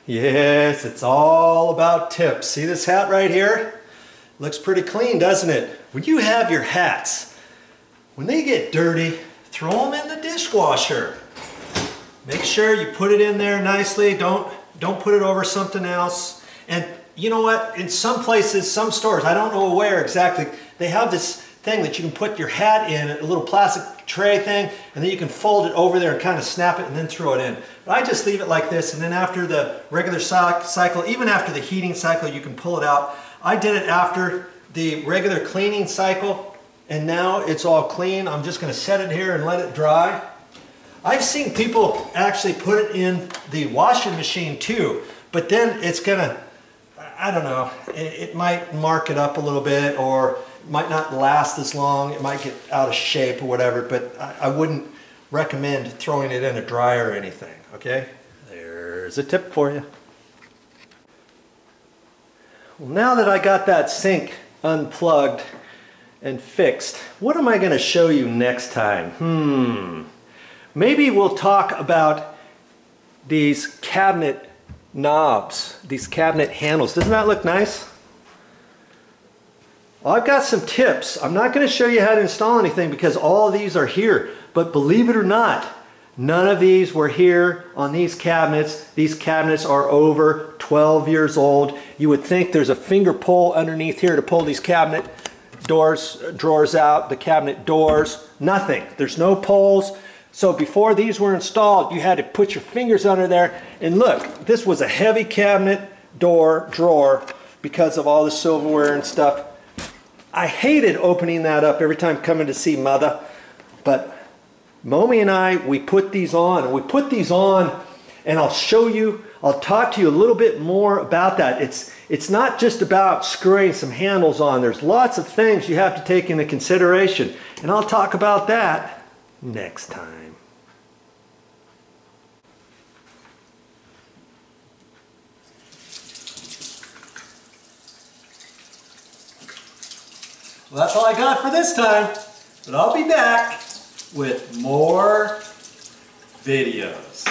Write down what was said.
Yes, it's all about tips. See this hat right here? Looks pretty clean, doesn't it? When you have your hats, when they get dirty, throw them in the dishwasher. Make sure you put it in there nicely. Don't put it over something else. And you know what? In some places, some stores, I don't know where exactly, they have this thing that you can put your hat in, a little plastic tray thing, and then you can fold it over there and kind of snap it and then throw it in. But I just leave it like this, and then after the regular cycle, even after the heating cycle, you can pull it out. I did it after the regular cleaning cycle, and now it's all clean. I'm just going to set it here and let it dry. I've seen people actually put it in the washing machine too, but then it's going to, I don't know, it might mark it up a little bit, or might not last as long. It might get out of shape or whatever, but I wouldn't recommend throwing it in a dryer or anything, okay? There's a tip for you. Well, now that I got that sink unplugged and fixed, what am I going to show you next time? Maybe we'll talk about these cabinet knobs, these cabinet handles. Doesn't that look nice? Well, I've got some tips. I'm not going to show you how to install anything because all of these are here. But believe it or not, none of these were here on these cabinets. These cabinets are over 12 years old. You would think there's a finger pull underneath here to pull these cabinet drawers out, the cabinet doors. Nothing. There's no pulls. So before these were installed, you had to put your fingers under there. And look, this was a heavy cabinet drawer because of all the silverware and stuff. I hated opening that up every time coming to see Motha, but Momi and I, we put these on. And we put these on, and I'll show you, I'll talk to you a little bit more about that. It's not just about screwing some handles on. There's lots of things you have to take into consideration, and I'll talk about that next time. Well, that's all I got for this time, but I'll be back with more videos.